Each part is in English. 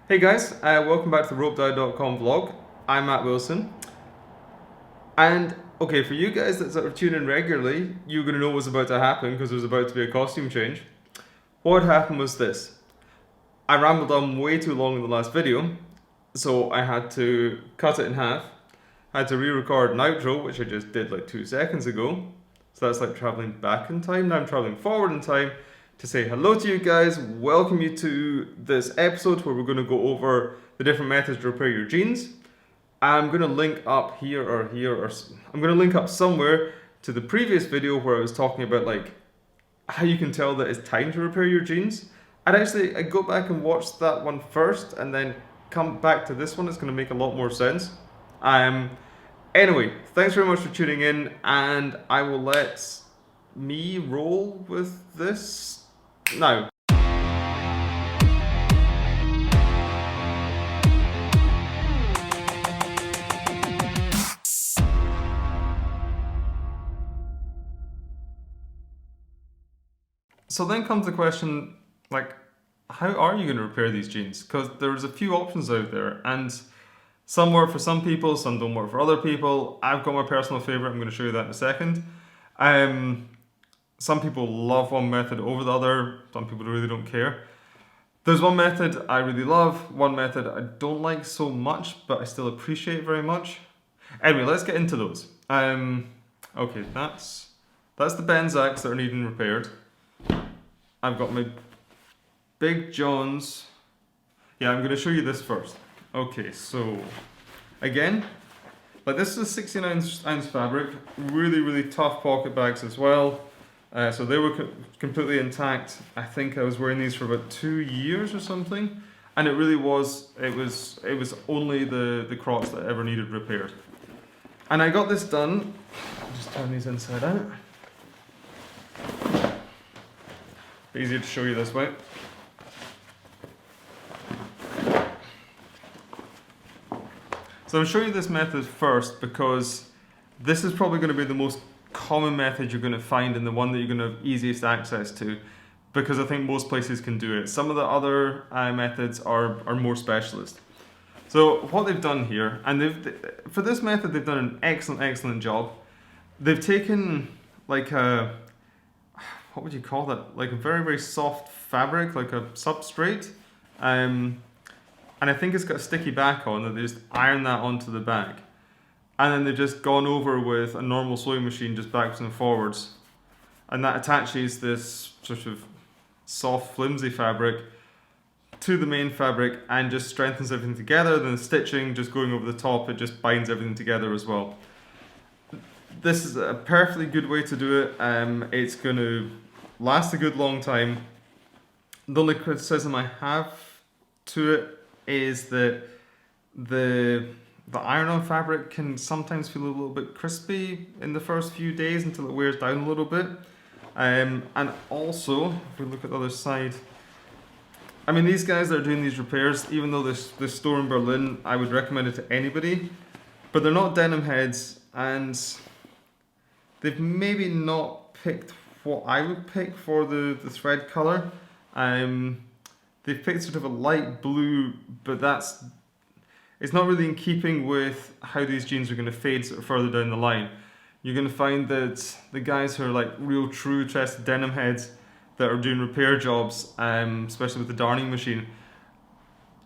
Hey guys, welcome back to the ropedye.com vlog. I'm Matt Wilson. And okay, for you guys that sort of tune in regularly, you're going to know what's about to happen because there's about to be a costume change. What happened was this. I rambled on way too long in the last video, so I had to cut it in half. I had to re-record an outro, which I just did like 2 seconds ago. So that's like traveling back in time. Now I'm traveling forward in time to say hello to you guys, welcome you to this episode where we're going to go over the different methods to repair your jeans. I'm going to link up here or here, or I'm going to link up somewhere to the previous video where I was talking about like how you can tell that it's time to repair your jeans. I'd go back and watch that one first and then come back to this one. It's going to make a lot more sense. Anyway, thanks very much for tuning in, and I will let me roll with this now. So then comes the question, like, how are you going to repair these jeans? Because there's a few options out there, and some work for some people, some don't work for other people. I've got my personal favorite. I'm going to show you that in a second. Some people love one method over the other. Some people really don't care. There's one method I really love, one method I don't like so much, but I still appreciate very much. Anyway, let's get into those. Okay, that's the Benzacks that are needing repaired. I've got my Big Johns. Yeah, I'm going to show you this first. Okay, so again, like this is a 16-ounce fabric, really tough pocket bags as well. So they were completely intact. I think I was wearing these for about 2 years or something, and it really was. It was only the crotch that ever needed repaired. And I got this done. I'll just turn these inside out. Easier to show you this way. So I'm showing you this method first because this is probably going to be the most common method you're going to find and the one that you're going to have easiest access to, because I think most places can do it. Some of the other methods are more specialist. So what they've done here, and for this method they've done an excellent job. They've taken like a, what would you call that? Like a very soft fabric, like a substrate. And I think it's got a sticky back on that they just iron that onto the bag. And then they've just gone over with a normal sewing machine just backwards and forwards. And that attaches this sort of soft, flimsy fabric to the main fabric and just strengthens everything together. Then the stitching just going over the top, it just binds everything together as well. This is a perfectly good way to do it. It's going to last a good long time. The only criticism I have to it is that the iron-on fabric can sometimes feel a little bit crispy in the first few days until it wears down a little bit. And also, if we look at the other side, I mean, these guys that are doing these repairs, even though this store in Berlin, I would recommend it to anybody, but they're not denim heads, and they've maybe not picked what I would pick for the thread color. They've picked sort of a light blue, but it's not really in keeping with how these jeans are going to fade sort of further down the line. You're going to find that the guys who are like real true trusted denim heads that are doing repair jobs, especially with the darning machine,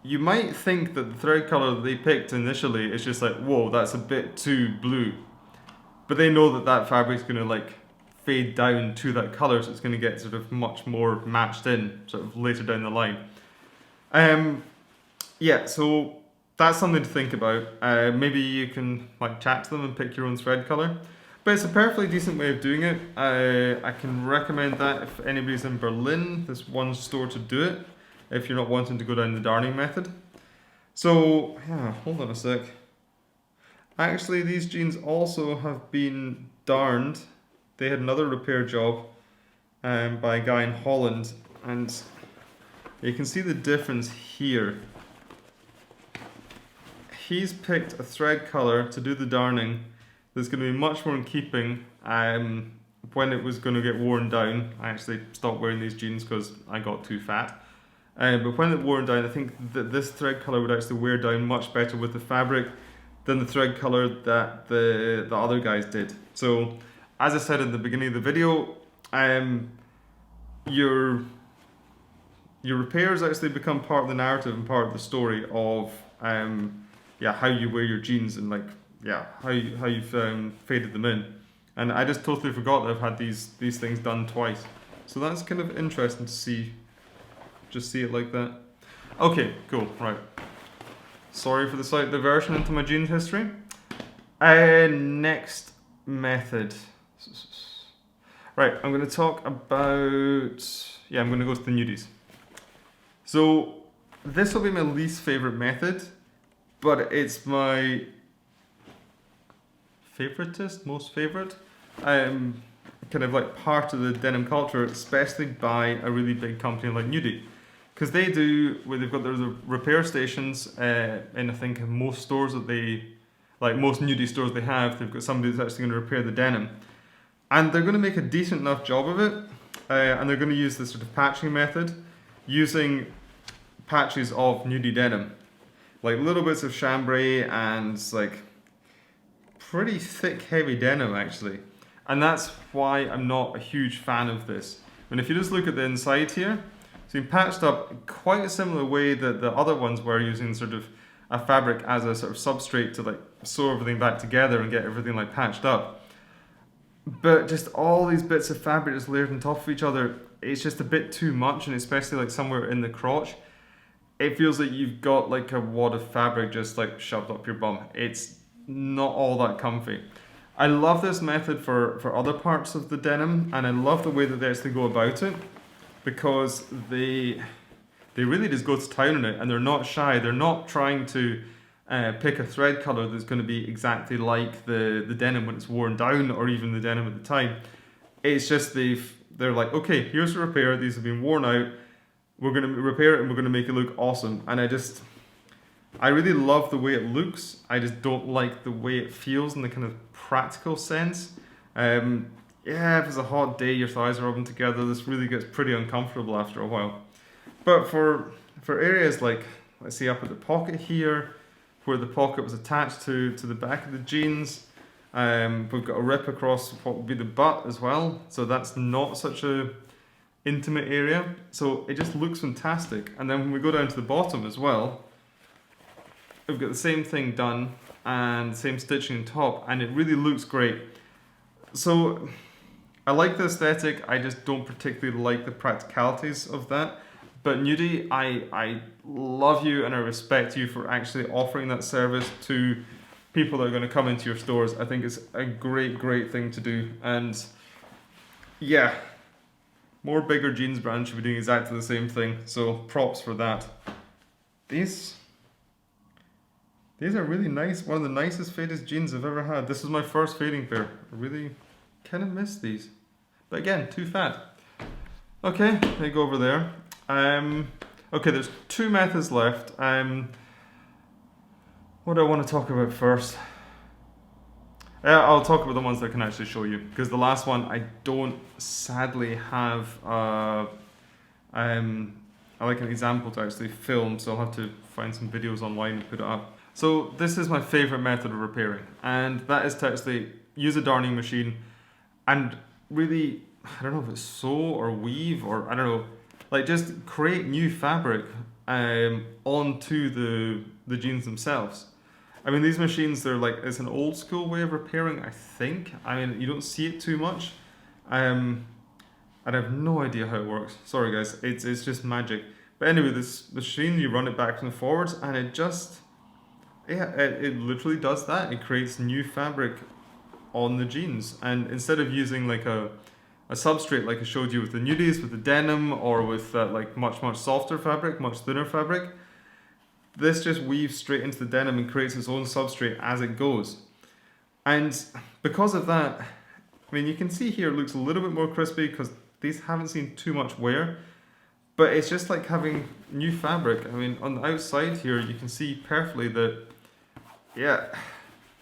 you might think that the thread color that they picked initially is just like, whoa, that's a bit too blue. But they know that fabric's going to like fade down to that color, so it's going to get sort of much more matched in sort of later down the line. Yeah, so that's something to think about. Maybe you can like chat to them and pick your own thread color. But it's a perfectly decent way of doing it. I can recommend that if anybody's in Berlin, there's one store to do it, if you're not wanting to go down the darning method. So, yeah, hold on a sec. Actually, these jeans also have been darned. They had another repair job by a guy in Holland, and you can see the difference here. He's picked a thread color to do the darning that's going to be much more in keeping when it was going to get worn down. I actually stopped wearing these jeans because I got too fat. But when it wore down, I think that this thread color would actually wear down much better with the fabric than the thread color that the other guys did. So, as I said in the beginning of the video, your repairs actually become part of the narrative and part of the story of how you wear your jeans and how you've faded them in. And I just totally forgot that I've had these things done twice. So that's kind of interesting to see. Just see it like that. Okay, cool, right. Sorry for the slight diversion into my jeans history. Next method. Right, I'm going to talk about... Yeah, I'm going to go to the nudies. So, this will be my least favorite method, but it's my most favorite. Kind of like part of the denim culture, especially by a really big company like Nudie. Because they've got their repair stations in I think most stores that most nudie stores they have, they've got somebody that's actually going to repair the denim. And they're going to make a decent enough job of it, and they're going to use this sort of patching method, using patches of nudie denim. Like little bits of chambray and like pretty thick, heavy denim actually. And that's why I'm not a huge fan of this. And if you just look at the inside here, it's been patched up quite a similar way that the other ones were, using sort of a fabric as a sort of substrate to like sew everything back together and get everything like patched up. But just all these bits of fabric just layered on top of each other, it's just a bit too much, and especially like somewhere in the crotch, it feels like you've got like a wad of fabric just like shoved up your bum. It's not all that comfy. I love this method for other parts of the denim, and I love the way that they actually go about it, because they really just go to town on it, and they're not shy. They're not trying to pick a thread color that's going to be exactly like the denim when it's worn down, or even the denim at the time. It's just they're like, okay, here's the repair. These have been worn out. We're going to repair it and we're going to make it look awesome. And I really love the way it looks. I just don't like the way it feels in the kind of practical sense. If it's a hot day, your thighs are rubbing together, this really gets pretty uncomfortable after a while. But for areas like, let's see, up at the pocket here, where the pocket was attached to the back of the jeans, we've got a rip across what would be the butt as well. So that's not such a intimate area. So it just looks fantastic. And then when we go down to the bottom as well, we've got the same thing done and same stitching on top, and it really looks great. So I like the aesthetic, I just don't particularly like the practicalities of that. But Nudie, I love you and I respect you for actually offering that service to people that are going to come into your stores. I think it's a great thing to do. And yeah, more bigger jeans brands should be doing exactly the same thing. So props for that. These are really nice. One of the nicest faded jeans I've ever had. This is my first fading pair. I really kind of miss these. But again, too fat. Okay, they go over there. Okay, there's two methods left. What do I want to talk about first? I'll talk about the ones that I can actually show you, because the last one I don't sadly have like an example to actually film, so I'll have to find some videos online and put it up. So this is my favorite method of repairing, and that is to actually use a darning machine and really, I don't know if it's sew or weave or I don't know, like just create new fabric onto the jeans themselves. I mean, these machines, they're like, it's an old school way of repairing, I think. I mean, you don't see it too much. And I have no idea how it works. Sorry guys, it's just magic. But anyway, this machine, you run it backwards and forwards, and it just, yeah, it literally does that. It creates new fabric on the jeans. And instead of using like a substrate like I showed you with the nudies, with the denim, or with like much softer fabric, much thinner fabric, this just weaves straight into the denim and creates its own substrate as it goes. And because of that, I mean, you can see here it looks a little bit more crispy because these haven't seen too much wear, but it's just like having new fabric. I mean, on the outside here, you can see perfectly that, yeah,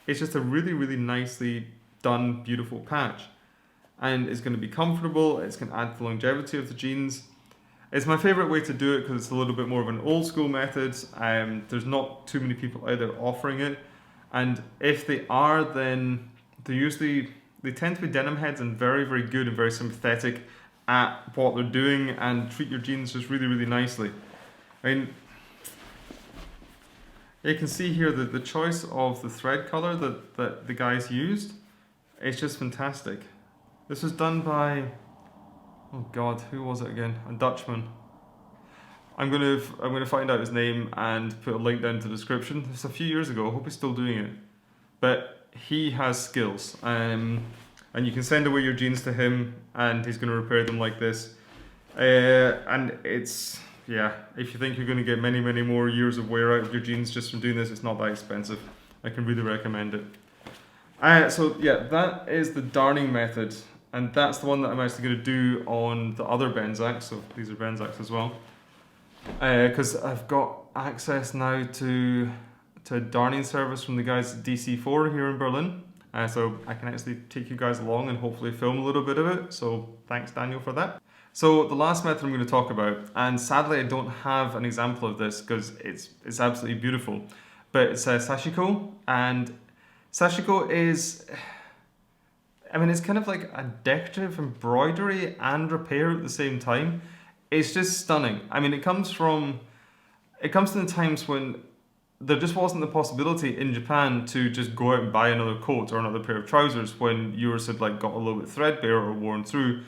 it's just a really nicely done, beautiful patch. And it's going to be comfortable, it's going to add to the longevity of the jeans. It's my favorite way to do it because it's a little bit more of an old school method. There's not too many people out there offering it, and if they are, then they tend to be denim heads and very, very good and very sympathetic at what they're doing and treat your jeans just really, really nicely. I mean, you can see here that the choice of the thread color that the guys used, it's just fantastic. This was done by, oh God, who was it again? A Dutchman. I'm gonna find out his name and put a link down to the description. It's a few years ago. I hope he's still doing it, but he has skills. And you can send away your jeans to him, and he's gonna repair them like this. And it's, yeah, if you think you're gonna get many, many more years of wear out of your jeans just from doing this, it's not that expensive. I can really recommend it. So yeah, that is the darning method, and that's the one that I'm actually going to do on the other Benzaks. So these are Benzaks as well, because I've got access now to a darning service from the guys at DC4 here in Berlin. So I can actually take you guys along and hopefully film a little bit of it. So thanks, Daniel, for that. So the last method I'm going to talk about, and sadly I don't have an example of this because it's absolutely beautiful, but it's Sashiko, and Sashiko is, I mean, it's kind of like a decorative embroidery and repair at the same time. It's just stunning. I mean, it comes from the times when there just wasn't the possibility in Japan to just go out and buy another coat or another pair of trousers when yours had like got a little bit threadbare or worn through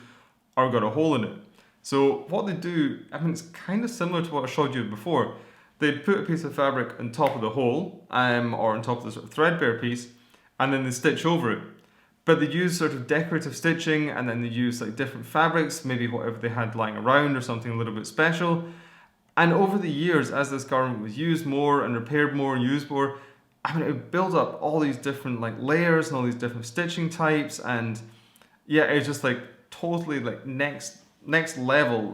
or got a hole in it. So what they do, I mean, it's kind of similar to what I showed you before. They'd put a piece of fabric on top of the hole, or on top of the sort of threadbare piece, and then they stitch over it. But they use sort of decorative stitching, and then they use like different fabrics, maybe whatever they had lying around or something a little bit special. And over the years, as this garment was used more and repaired more and used more, I mean, it built up all these different like layers and all these different stitching types, and yeah, it's just like totally like next level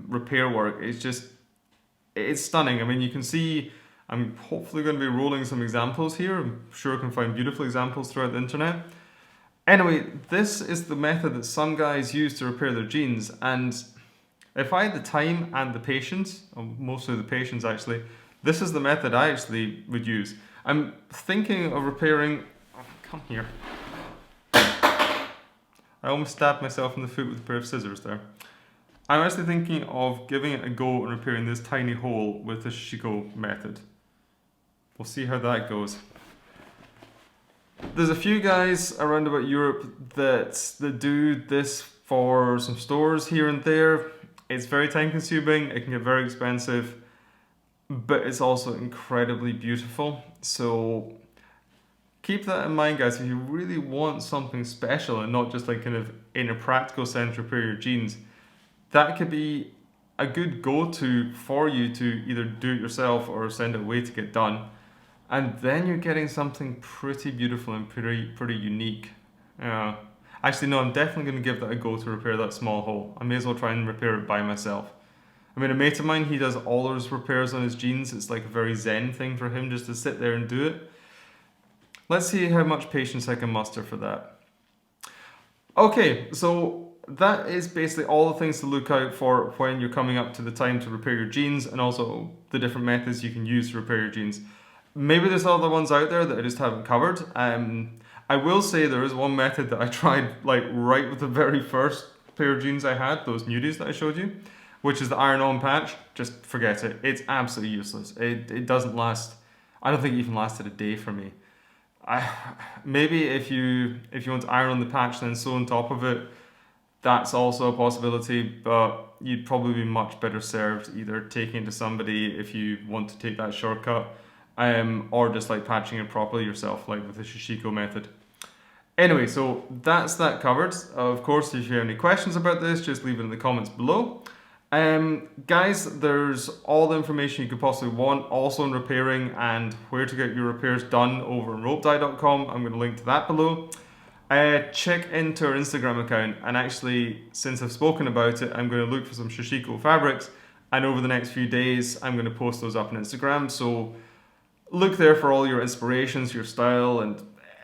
repair work. It's stunning. I mean, you can see, I'm hopefully going to be rolling some examples here. I'm sure I can find beautiful examples throughout the internet. Anyway, this is the method that some guys use to repair their jeans, and if I had the time and the patience, or mostly the patience actually, this is the method I actually would use. I'm thinking of repairing, oh, come here. I almost stabbed myself in the foot with a pair of scissors there. I'm actually thinking of giving it a go and repairing this tiny hole with the Sashiko method. We'll see how that goes. There's a few guys around about Europe that do this for some stores here and there. It's very time consuming, it can get very expensive, but it's also incredibly beautiful. So keep that in mind, guys. If you really want something special and not just like kind of in a practical sense repair your jeans, that could be a good go-to for you to either do it yourself or send it away to get done. And then you're getting something pretty beautiful and pretty unique. Actually, no, I'm definitely going to give that a go to repair that small hole. I may as well try and repair it by myself. I mean, a mate of mine, he does all his repairs on his jeans. It's like a very zen thing for him just to sit there and do it. Let's see how much patience I can muster for that. Okay, so that is basically all the things to look out for when you're coming up to the time to repair your jeans, and also the different methods you can use to repair your jeans. Maybe there's other ones out there that I just haven't covered. I will say there is one method that I tried like right with the very first pair of jeans I had, those nudies that I showed you, which is the iron-on patch. Just forget it. It's absolutely useless. It doesn't last. I don't think it even lasted a day for me. Maybe if you want to iron on the patch and then sew on top of it, that's also a possibility, but you'd probably be much better served either taking it to somebody if you want to take that shortcut, or just like patching it properly yourself, like with the Sashiko method. Anyway, so that's that covered. Of course, if you have any questions about this, just leave it in the comments below. Guys, there's all the information you could possibly want, also on repairing and where to get your repairs done over on ropedye.com. I'm going to link to that below. Check into our Instagram account, and actually, since I've spoken about it, I'm going to look for some Sashiko fabrics, and over the next few days, I'm going to post those up on Instagram. So look there for all your inspirations, your style, and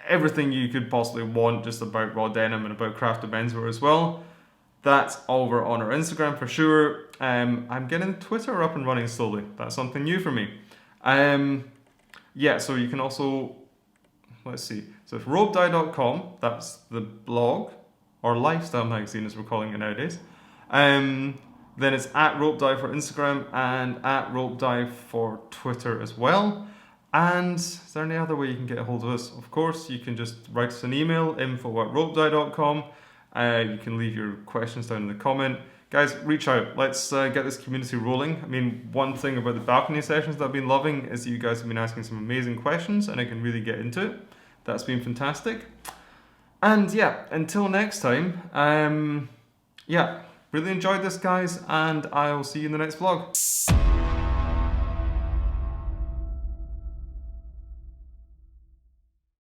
everything you could possibly want just about raw denim and about crafted menswear as well. That's over on our Instagram for sure. I'm getting Twitter up and running slowly. That's something new for me. Yeah, so you can also, let's see. So it's ropedye.com, that's the blog, or lifestyle magazine as we're calling it nowadays. Then it's at ropedye for Instagram and at ropedye for Twitter as well. And is there any other way you can get a hold of us? Of course, you can just write us an email, info@ropedye.com. You can leave your questions down in the comment. Guys, reach out. Let's get this community rolling. I mean, one thing about the balcony sessions that I've been loving is you guys have been asking some amazing questions and I can really get into it. That's been fantastic. And yeah, until next time, yeah, really enjoyed this, guys, and I'll see you in the next vlog.